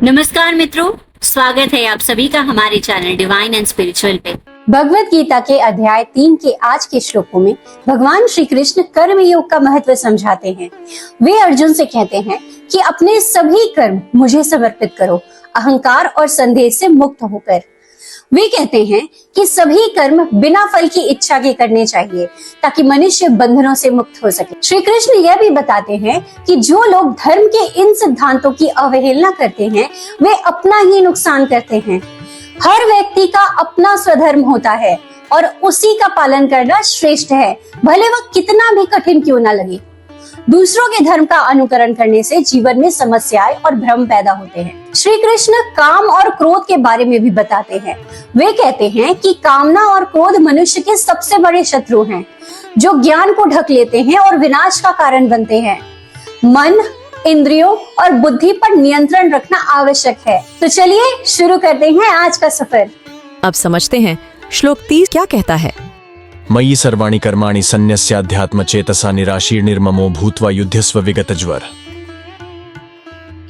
नमस्कार मित्रों, स्वागत है आप सभी का हमारे चैनल डिवाइन एंड स्पिरिचुअल पे। भगवत गीता के अध्याय 3 के आज के श्लोकों में भगवान श्री कृष्ण कर्म योग का महत्व समझाते हैं। वे अर्जुन से कहते हैं कि अपने सभी कर्म मुझे समर्पित करो, अहंकार और संदेह से मुक्त होकर। वे कहते हैं कि सभी कर्म बिना फल की इच्छा के करने चाहिए ताकि मनुष्य बंधनों से मुक्त हो सके। श्री कृष्ण यह भी बताते हैं कि जो लोग धर्म के इन सिद्धांतों की अवहेलना करते हैं वे अपना ही नुकसान करते हैं। हर व्यक्ति का अपना स्वधर्म होता है और उसी का पालन करना श्रेष्ठ है, भले वह कितना भी कठिन क्यों ना लगे। दूसरों के धर्म का अनुकरण करने से जीवन में समस्याएं और भ्रम पैदा होते हैं। श्री कृष्ण काम और क्रोध के बारे में भी बताते हैं। वे कहते हैं कि कामना और क्रोध मनुष्य के सबसे बड़े शत्रु हैं, जो ज्ञान को ढक लेते हैं और विनाश का कारण बनते हैं। मन, इंद्रियों और बुद्धि पर नियंत्रण रखना आवश्यक है। तो चलिए शुरू करते हैं आज का सफर। अब समझते हैं श्लोक 30 क्या कहता है। मयि सर्वाणि कर्माणि सन्न्यस्याध्यात्म चेतसा निराशीर्निर्ममो भूत्वा युध्यस्व विगतज्वर।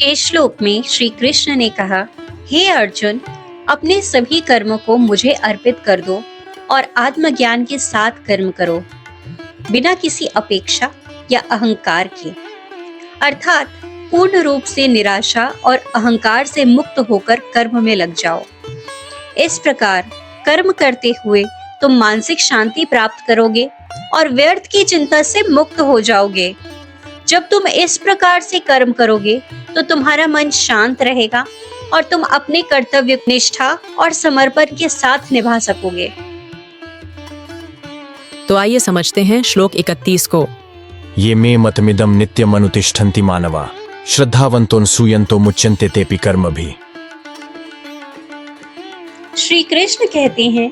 इस श्लोक में श्री कृष्ण ने कहा, हे अर्जुन, अपने सभी कर्मों को मुझे अर्पित कर दो और आत्मज्ञान के साथ कर्म करो, बिना किसी अपेक्षा या अहंकार के, अर्थात पूर्ण रूप से निराशा और अहंकार से मुक्त होकर कर्म में लग जाओ। इस प्रकार कर्म करते हुए तुम मानसिक शांति प्राप्त करोगे और व्यर्थ की चिंता से मुक्त हो जाओगे। जब तुम इस प्रकार से कर्म करोगे तो तुम्हारा मन शांत रहेगा और तुम अपने कर्तव्य निष्ठा और समर्पण के साथ निभा सकोगे। तो आइए समझते हैं श्लोक 31 को। ये मे मतमिदं नित्यम अनुतिष्ठन्ति मानवा श्रद्धावंतो सूयन्तो मुच्यन्ते तेपि कर्म भी। श्री कृष्ण कहते हैं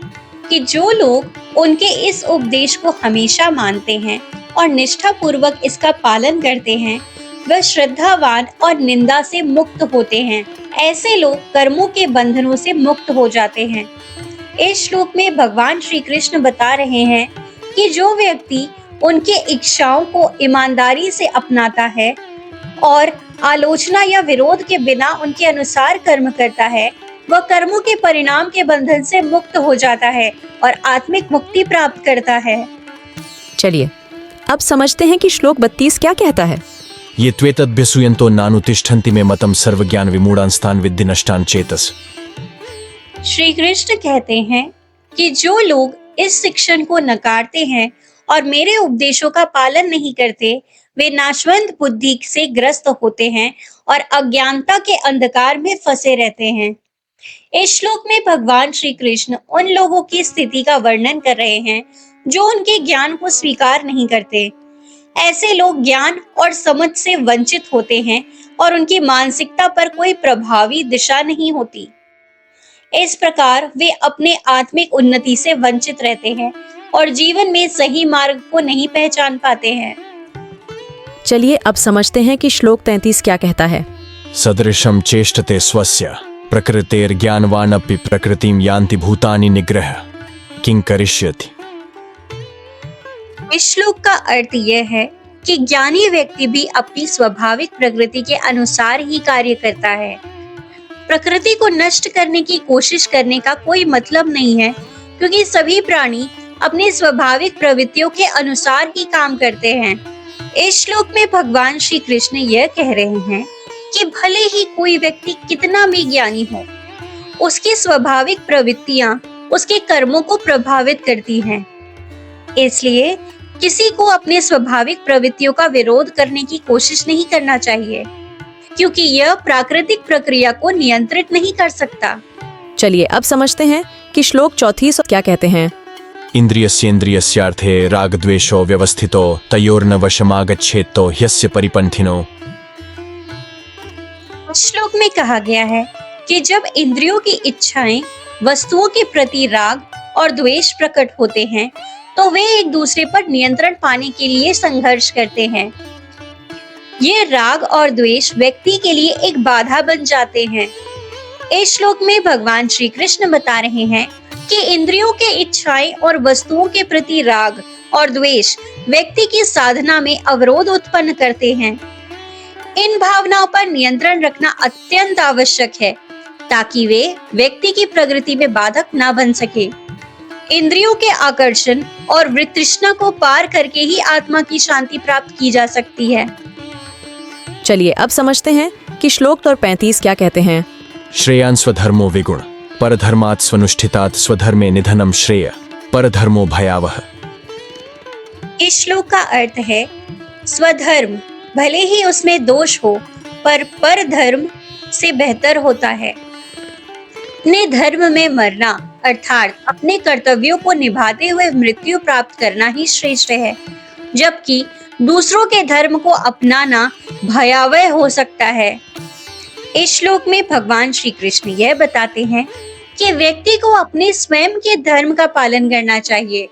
कि जो लोग उनके इस उपदेश को हमेशा मानते हैं और निष्ठा पूर्वक इसका पालन करते हैं, वह श्रद्धावान और निंदा से मुक्त होते हैं। ऐसे लोग कर्मों के बंधनों से मुक्त हो जाते हैं। इस श्लोक में भगवान श्री कृष्ण बता रहे हैं कि जो व्यक्ति उनके इच्छाओं को ईमानदारी से अपनाता है और आलोचना या विरोध के बिना उनके अनुसार कर्म करता है, वह कर्मों के परिणाम के बंधन से मुक्त हो जाता है और आत्मिक मुक्ति प्राप्त करता है। चलिए अब समझते हैं कि श्लोक 32 क्या कहता है। ये त्वेतद्भ्यसूयन्तो नानुतिष्ठन्ति मे मतम सर्वज्ञान विमूढ़ांस्तान विद्धि नष्टान चेतस। श्री कृष्ण कहते हैं कि जो लोग इस शिक्षण को नकारते हैं और मेरे उपदेशों का पालन नहीं करते, वे नाशवंत बुद्धि से ग्रस्त होते हैं और अज्ञानता के अंधकार में फंसे रहते हैं। इस श्लोक में भगवान श्री कृष्ण उन लोगों की स्थिति का वर्णन कर रहे हैं जो उनके ज्ञान को स्वीकार नहीं करते। ऐसे लोग ज्ञान और समझ से वंचित होते हैं और उनकी मानसिकता पर कोई प्रभावी दिशा नहीं होती। इस प्रकार वे अपने आत्मिक उन्नति से वंचित रहते हैं और जीवन में सही मार्ग को नहीं पहचान पाते हैं। चलिए अब समझते हैं कि श्लोक 33 क्या कहता है। सदृशं चेष्टते स्वस्य प्रकृतेर्ज्ञानवानपि प्रकृतिं यान्ति भूतानि निग्रह किं करिष्यति। इस श्लोक का अर्थ यह है कि ज्ञानी व्यक्ति भी अपनी स्वाभाविक प्रकृति के अनुसार ही कार्य करता है। प्रकृति को नष्ट करने की कोशिश करने का कोई मतलब नहीं है, क्योंकि सभी प्राणी अपनी स्वाभाविक प्रवृत्तियों के अनुसार ही काम करते हैं। इस श्लोक में भगवान श्री कृष्ण यह कह रहे हैं कि भले ही कोई व्यक्ति कितना भी ज्ञानी हो, उसकी स्वाभाविक प्रवृत्तियां उसके कर्मों को प्रभावित करती हैं। इसलिए किसी को अपने स्वाभाविक प्रवृत्तियों का विरोध करने की कोशिश नहीं करना चाहिए, क्योंकि यह प्राकृतिक प्रक्रिया को नियंत्रित नहीं कर सकता। चलिए अब समझते हैं कि श्लोक 34 क्या कहते हैं। इंद्रियस्येन्द्रियस्यार्थे रागद्वेषो व्यवस्थितो तयोर्न वशमागच्छेत्तो ह्यस्य परिपन्थिनो। श्लोक में कहा गया है कि जब इंद्रियों की इच्छाएं वस्तुओं के प्रति राग और द्वेष प्रकट होते हैं, तो वे एक दूसरे पर नियंत्रण पाने के लिए संघर्ष करते हैं। ये राग और द्वेष व्यक्ति के लिए एक बाधा बन जाते हैं। इस श्लोक में भगवान श्री कृष्ण बता रहे हैं कि इंद्रियों के इच्छाएं और वस्तुओं के प्रति राग और द्वेष व्यक्ति की साधना में अवरोध उत्पन्न करते हैं। इन भावनाओं पर नियंत्रण रखना अत्यंत आवश्यक है ताकि वे व्यक्ति की प्रगति में बाधक ना बन सके। इंद्रियों के आकर्षण और वृत्तृष्णा को पार करके ही आत्मा की शांति प्राप्त की जा सकती है। चलिए अब समझते हैं कि श्लोक 35 क्या कहते हैं। श्रेयान स्वधर्मो विगुण परधर्मात् स्वनुष्ठितात् स्वधर्मे निधनम श्रेय परधर्मो भयावह। इस श्लोक का अर्थ है स्वधर्म भले ही उसमें दोष हो पर परधर्म से बेहतर होता है। अपने धर्म में मरना अर्थात अपने कर्तव्यों को निभाते हुए मृत्यु प्राप्त करना ही श्रेष्ठ है, जबकि दूसरों के धर्म को अपनाना भयावह हो सकता है। इस श्लोक में भगवान श्री कृष्ण यह बताते हैं कि व्यक्ति को अपने स्वयं के धर्म का पालन करना चाहिए,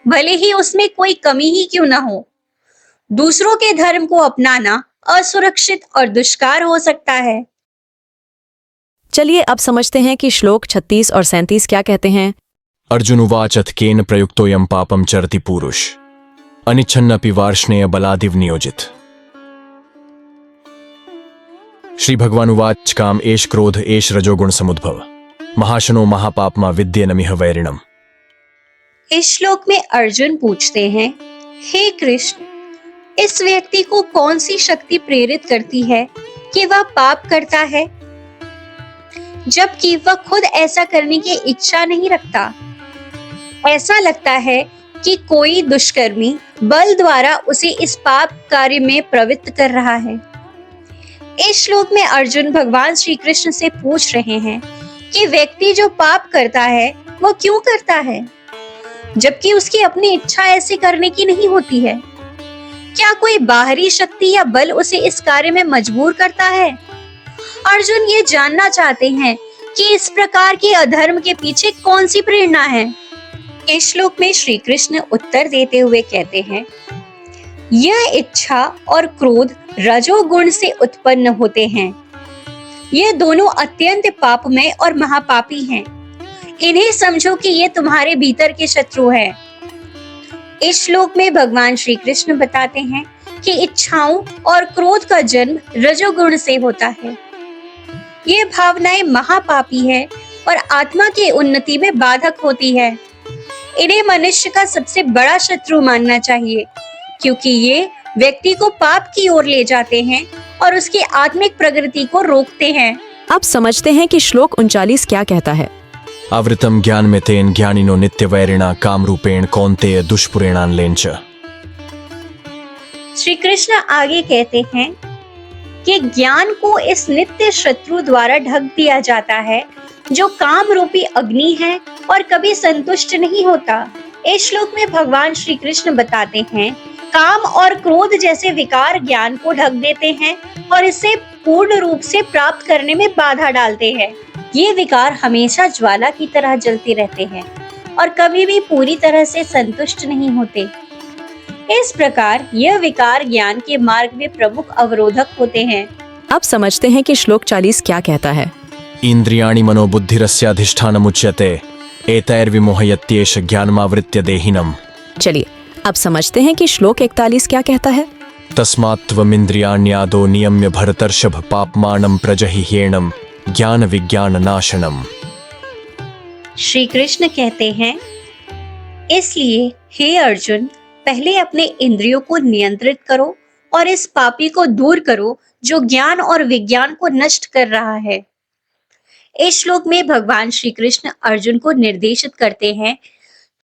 भले ही उसमें कोई कमी ही क्यों ना हो। दूसरों के धर्म को अपनाना असुरक्षित और दुष्कार हो सकता है। चलिए अब समझते हैं कि श्लोक 36 और 37 क्या कहते हैं। अर्जुन उवाच केन प्रयुक्तोऽयं पापं चरति पुरुष अनिच्छन्नपि वार्ष्णेय बलादिव नियोजित। श्री भगवान उवाच काम एष क्रोध एष रजोगुण समुद्भव महाशनो महापापमा विद्येनमिह वैरिणम। इस श्लोक में अर्जुन पूछते हैं, हे कृष्ण, इस व्यक्ति को कौन सी शक्ति प्रेरित करती है कि वह पाप करता है, जबकि वह खुद ऐसा करने की इच्छा नहीं रखता। ऐसा लगता है कि कोई दुष्कर्मी बल द्वारा उसे इस पाप कार्य में प्रवृत्त कर रहा है। इस श्लोक में अर्जुन भगवान श्री कृष्ण से पूछ रहे हैं कि व्यक्ति जो पाप करता है वह क्यों करता है, जबकि उसकी अपनी इच्छा ऐसे करने की नहीं होती है। क्या कोई बाहरी शक्ति या बल उसे इस कार्य में मजबूर करता है? अर्जुन ये जानना चाहते हैं कि इस प्रकार के अधर्म के पीछे कौन सी प्रेरणा है। इस श्लोक में श्री कृष्ण उत्तर देते हुए कहते हैं, यह इच्छा और क्रोध रजोगुण से उत्पन्न होते हैं। ये दोनों अत्यंत पापमय और महापापी हैं। इन्हें समझो कि ये तुम्हारे भीतर के शत्रु हैं। इस श्लोक में भगवान श्री कृष्ण बताते हैं कि इच्छाओं और क्रोध का जन्म रजोगुण से होता है। ये भावनाएं महापापी है और आत्मा की उन्नति में बाधक होती है। इन्हें मनुष्य का सबसे बड़ा शत्रु मानना चाहिए, क्योंकि ये व्यक्ति को पाप की ओर ले जाते हैं और उसकी आत्मिक प्रगति को रोकते हैं। अब समझते हैं कि श्लोक 39 क्या कहता है। आवृतम ज्ञान में तेन ज्ञानिनो नित्य वैरिणा काम रूपेण कौन्तेय दुष्पुरेणान लेंच। श्री कृष्ण आगे कहते हैं कि ज्ञान को इस नित्य शत्रु द्वारा ढक दिया जाता है, जो काम रूपी अग्नि है और कभी संतुष्ट नहीं होता। इस श्लोक में भगवान श्री कृष्ण बताते हैं, काम और क्रोध जैसे विकार ज्ञान को ढक देते हैं और इसे पूर्ण रूप से प्राप्त करने में बाधा डालते हैं। ये विकार हमेशा ज्वाला की तरह जलते रहते हैं और कभी भी पूरी तरह से संतुष्ट नहीं होते। इस प्रकार यह विकार ज्ञान के मार्ग में प्रमुख अवरोधक होते हैं। अब समझते हैं कि श्लोक 40 क्या कहता है। इंद्रियाणि मनोबुद्धिरस्याधिष्ठानमुच्यते एतैर्विमोहयत्येष ज्ञानमावृत्य देहिनम्। चलिए अब समझते हैं कि श्लोक 41 क्या कहता है। तस्मात्त्वमिन्द्रियाण्यादो नियम्य भरतर्षभ पापमानं प्रजहिह्येणं ज्ञान विज्ञान नाशनम। श्री कृष्ण कहते हैं, इसलिए हे अर्जुन, पहले अपने इंद्रियों को नियंत्रित करो और इस पापी को दूर करो जो ज्ञान और विज्ञान को नष्ट कर रहा है। इस श्लोक में भगवान श्री कृष्ण अर्जुन को निर्देशित करते हैं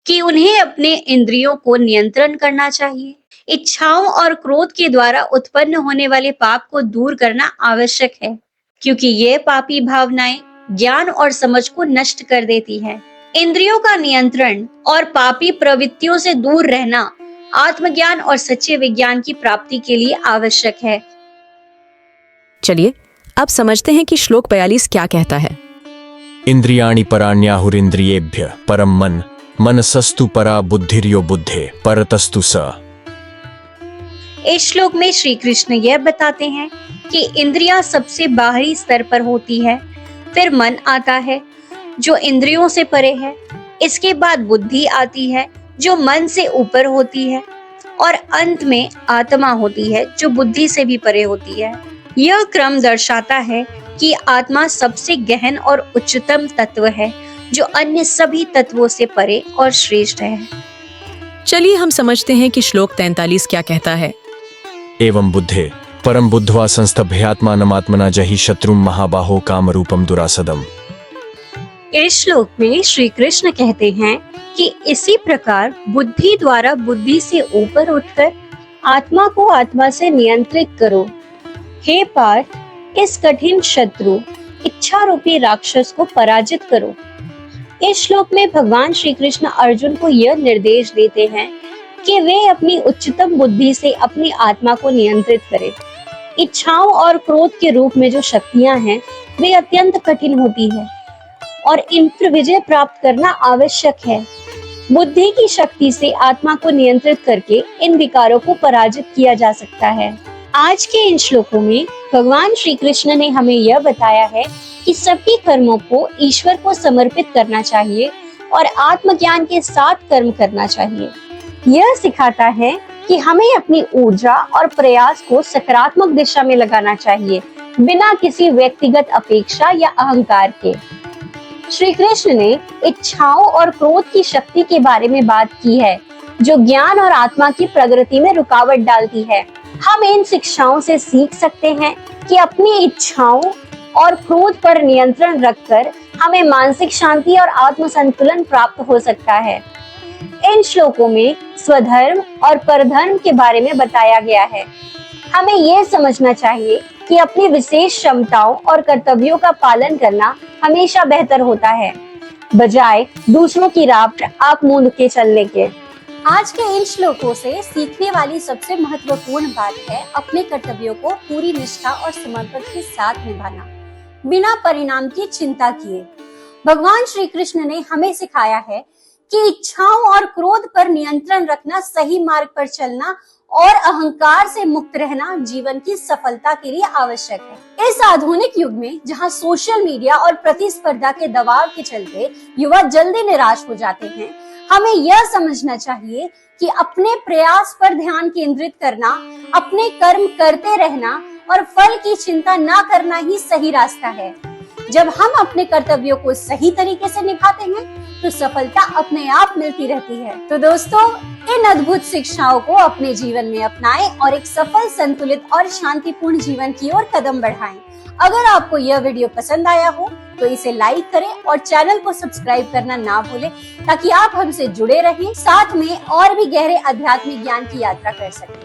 कि उन्हें अपने इंद्रियों को नियंत्रण करना चाहिए। इच्छाओं और क्रोध के द्वारा उत्पन्न होने वाले पाप को दूर करना आवश्यक है, क्योंकि ये पापी भावनाएं ज्ञान और समझ को नष्ट कर देती है। इंद्रियों का नियंत्रण और पापी प्रवृत्तियों से दूर रहना आत्मज्ञान और सच्चे विज्ञान की प्राप्ति के लिए आवश्यक है। चलिए अब समझते हैं कि श्लोक 42 क्या कहता है। इंद्रियाणि पराण्याहुरिन्द्रियेभ्य परम मन मनसस्तु परा बुद्धिर्यो बुद्धे परतस्तु स। इस श्लोक में श्री कृष्ण यह बताते हैं कि इंद्रियां सबसे बाहरी स्तर पर होती है, फिर मन आता है जो इंद्रियों से परे है, इसके बाद बुद्धि आती है जो मन से ऊपर होती है, और अंत में आत्मा होती है जो बुद्धि से भी परे होती है। यह क्रम दर्शाता है कि आत्मा सबसे गहन और उच्चतम तत्व है जो अन्य सभी तत्वों से परे और श्रेष्ठ है। चलिए हम समझते हैं कि श्लोक 43 क्या कहता है। एवं बुद्धे परम बुद्ध्वा संस्तभ्यात्मानमात्मना जहि शत्रुम महाबाहो काम रूपम दुरासदम। इस श्लोक में श्री कृष्ण कहते हैं कि इसी प्रकार बुद्धि द्वारा बुद्धि से ऊपर उठकर आत्मा को आत्मा से नियंत्रित करो। हे पार्थ, इस कठिन शत्रु इच्छा रूपी राक्षस को पराजित करो। इस श्लोक में भगवान श्री कृष्ण अर्जुन को यह निर्देश देते हैं कि वे अपनी उच्चतम बुद्धि से अपनी आत्मा को नियंत्रित करें। इच्छाओं और क्रोध के रूप में जो शक्तियां हैं, वे अत्यंत कठिन होती है और इन पर विजय प्राप्त करना आवश्यक है। बुद्धि की शक्ति से आत्मा को नियंत्रित करके इन विकारों को पराजित किया जा सकता है। आज के इन श्लोकों में भगवान श्री कृष्ण ने हमें यह बताया है कि सभी कर्मों को ईश्वर को समर्पित करना चाहिए और आत्मज्ञान के साथ कर्म करना चाहिए। यह सिखाता है कि हमें अपनी ऊर्जा और प्रयास को सकारात्मक दिशा में लगाना चाहिए, बिना किसी व्यक्तिगत अपेक्षा या अहंकार के। श्री कृष्ण ने इच्छाओं और क्रोध की शक्ति के बारे में बात की है, जो ज्ञान और आत्मा की प्रगति में रुकावट डालती है। हम इन शिक्षाओं से सीख सकते हैं कि अपनी इच्छाओं और क्रोध पर नियंत्रण रखकर हमें मानसिक शांति और आत्म संतुलन प्राप्त हो सकता है। इन श्लोकों में स्वधर्म और परधर्म के बारे में बताया गया है। हमें यह समझना चाहिए कि अपनी विशेष क्षमताओं और कर्तव्यों का पालन करना हमेशा बेहतर होता है, बजाय दूसरों की राह पर आंख मूंद के चलने के। आज के इन श्लोकों से सीखने वाली सबसे महत्वपूर्ण बात है अपने कर्तव्यों को पूरी निष्ठा और समर्पण के साथ निभाना, बिना परिणाम की चिंता किए। भगवान श्री कृष्ण ने हमें सिखाया है कि इच्छाओं और क्रोध पर नियंत्रण रखना, सही मार्ग पर चलना और अहंकार से मुक्त रहना जीवन की सफलता के लिए आवश्यक है। इस आधुनिक युग में जहां सोशल मीडिया और प्रतिस्पर्धा के दबाव के चलते युवा जल्दी निराश हो जाते हैं, हमें यह समझना चाहिए कि अपने प्रयास पर ध्यान केंद्रित करना, अपने कर्म करते रहना और फल की चिंता न करना ही सही रास्ता है। जब हम अपने कर्तव्यों को सही तरीके से निभाते हैं तो सफलता अपने आप मिलती रहती है। तो दोस्तों, इन अद्भुत शिक्षाओं को अपने जीवन में अपनाएं और एक सफल, संतुलित और शांतिपूर्ण जीवन की ओर कदम बढ़ाएं। अगर आपको यह वीडियो पसंद आया हो तो इसे लाइक करें और चैनल को सब्सक्राइब करना ना भूलें, ताकि आप हमसे जुड़े रहें, साथ में और भी गहरे आध्यात्मिक ज्ञान की यात्रा कर सकें।